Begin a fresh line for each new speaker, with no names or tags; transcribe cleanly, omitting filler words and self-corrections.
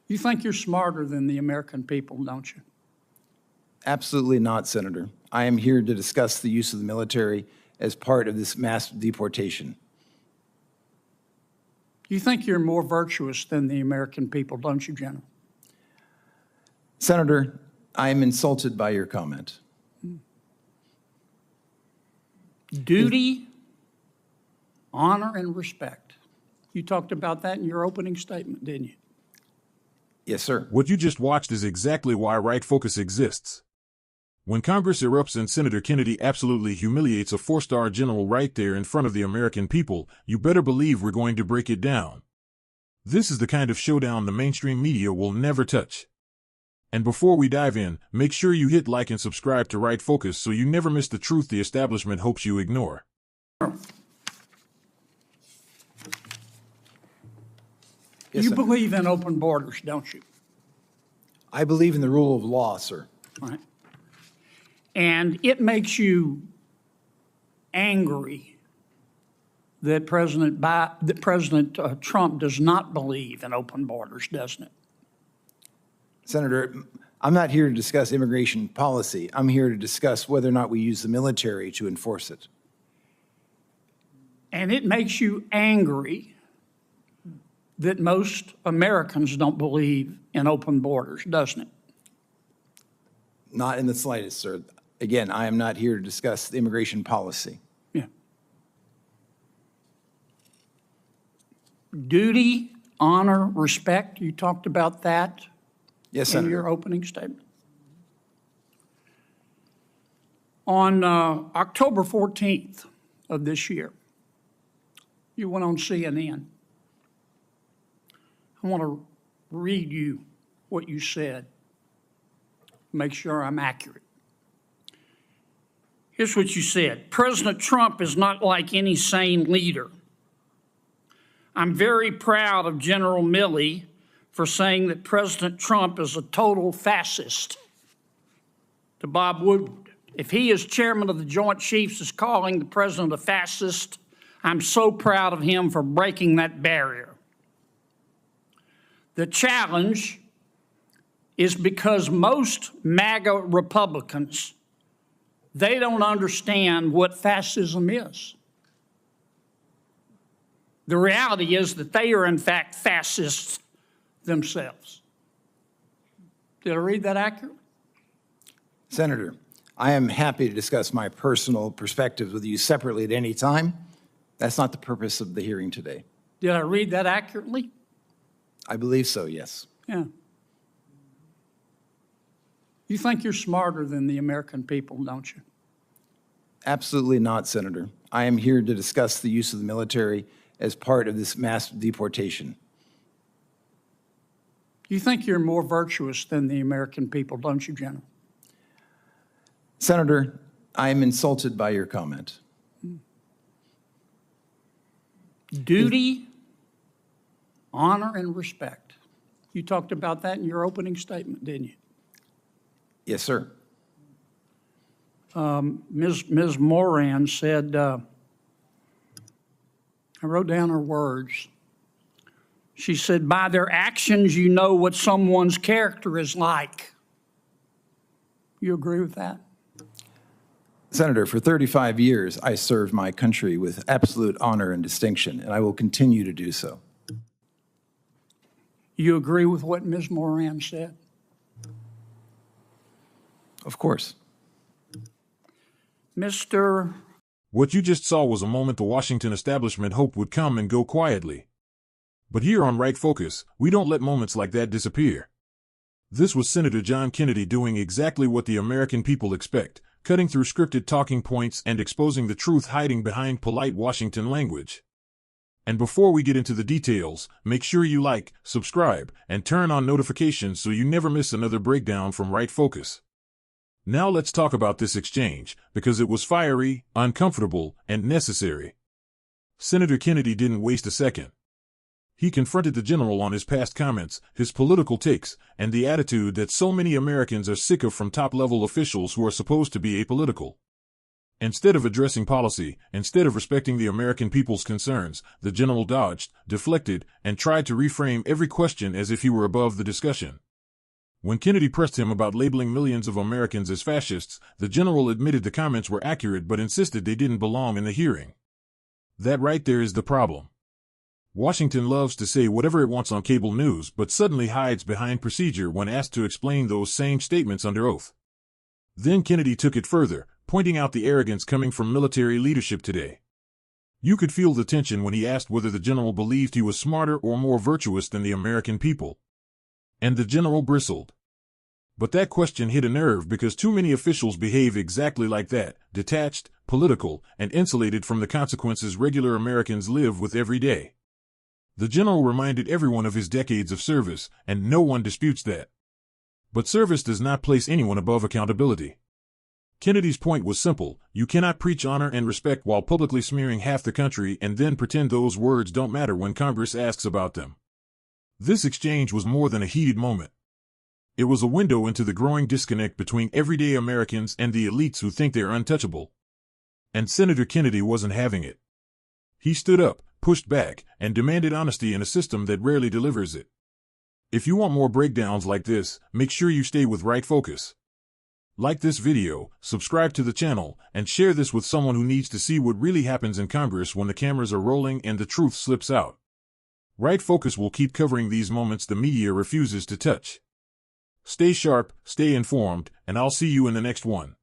You think you're smarter than the American people, don't you?
Absolutely not, Senator. I am here to discuss the use of the military as part of this mass deportation.
You think you're more virtuous than the American people, don't you, General?
Senator, I am insulted by your comment.
Duty, honor, and respect. You talked about that in your opening statement, didn't you?
Yes, sir.
What you just watched is exactly why Right Focus exists. When Congress erupts and Senator Kennedy absolutely humiliates a four-star general right there in front of the American people, you better believe we're going to break it down. This is the kind of showdown the mainstream media will never touch. And before we dive in, make sure you hit like and subscribe to Right Focus so you never miss the truth the establishment hopes you ignore.
Yes,
You
sir.
believe in open borders, don't you?
I believe in the rule of law, sir.
Right. And it makes you angry that President Trump does not believe in open borders, doesn't it?
Senator, I'm not here to discuss immigration policy. I'm here to discuss whether or not we use the military to enforce it.
And it makes you angry that most Americans don't believe in open borders, doesn't it?
Not in the slightest, sir. Again, I am not here to discuss the immigration policy.
Yeah. Duty, honor, respect, you talked about that
Yes,
in
Senator.
your opening statement. On October 14th of this year, you went on CNN. I want to read you what you said, make sure I'm accurate. Here's what you said. President Trump is not like any sane leader. I'm very proud of General Milley for saying that President Trump is a total fascist. To Bob Woodward, if he, as chairman of the Joint Chiefs, is calling the president a fascist, I'm so proud of him for breaking that barrier. The challenge is because most MAGA Republicans, they don't understand what fascism is. The reality is that they are, in fact, fascists themselves. Did I read that accurately?
Senator, I am happy to discuss my personal perspectives with you separately at any time. That's not the purpose of the hearing today.
Did I read that accurately?
I believe so, yes.
Yeah. You think you're smarter than the American people, don't you?
Absolutely not, Senator. I am here to discuss the use of the military as part of this mass deportation.
You think you're more virtuous than the American people, don't you, General?
Senator, I am insulted by your comment.
Duty, honor, and respect. You talked about that in your opening statement, didn't you?
Yes, sir.
Ms. Moran said, I wrote down her words. She said, by their actions, you know what someone's character is like. You agree with that?
Senator, for 35 years, I served my country with absolute honor and distinction, and I will continue to do so.
You agree with what Ms. Moran said?
Of course.
Mr.
What you just saw was a moment the Washington establishment hoped would come and go quietly. But here on Right Focus, we don't let moments like that disappear. This was Senator John Kennedy doing exactly what the American people expect, cutting through scripted talking points and exposing the truth hiding behind polite Washington language. And before we get into the details, make sure you like, subscribe, and turn on notifications so you never miss another breakdown from Right Focus. Now let's talk about this exchange, because it was fiery, uncomfortable, and necessary. Senator Kennedy didn't waste a second. He confronted the general on his past comments, his political takes, and the attitude that so many Americans are sick of from top-level officials who are supposed to be apolitical. Instead of addressing policy, instead of respecting the American people's concerns, the general dodged, deflected, and tried to reframe every question as if he were above the discussion. When Kennedy pressed him about labeling millions of Americans as fascists, the general admitted the comments were accurate but insisted they didn't belong in the hearing. That right there is the problem. Washington loves to say whatever it wants on cable news, but suddenly hides behind procedure when asked to explain those same statements under oath. Then Kennedy took it further, pointing out the arrogance coming from military leadership today. You could feel the tension when he asked whether the general believed he was smarter or more virtuous than the American people. And the general bristled. But that question hit a nerve because too many officials behave exactly like that, detached, political, and insulated from the consequences regular Americans live with every day. The general reminded everyone of his decades of service, and no one disputes that. But service does not place anyone above accountability. Kennedy's point was simple: you cannot preach honor and respect while publicly smearing half the country and then pretend those words don't matter when Congress asks about them. This exchange was more than a heated moment. It was a window into the growing disconnect between everyday Americans and the elites who think they're untouchable. And Senator Kennedy wasn't having it. He stood up, pushed back, and demanded honesty in a system that rarely delivers it. If you want more breakdowns like this, make sure you stay with Right Focus. Like this video, subscribe to the channel, and share this with someone who needs to see what really happens in Congress when the cameras are rolling and the truth slips out. Right Focus will keep covering these moments the media refuses to touch. Stay sharp, stay informed, and I'll see you in the next one.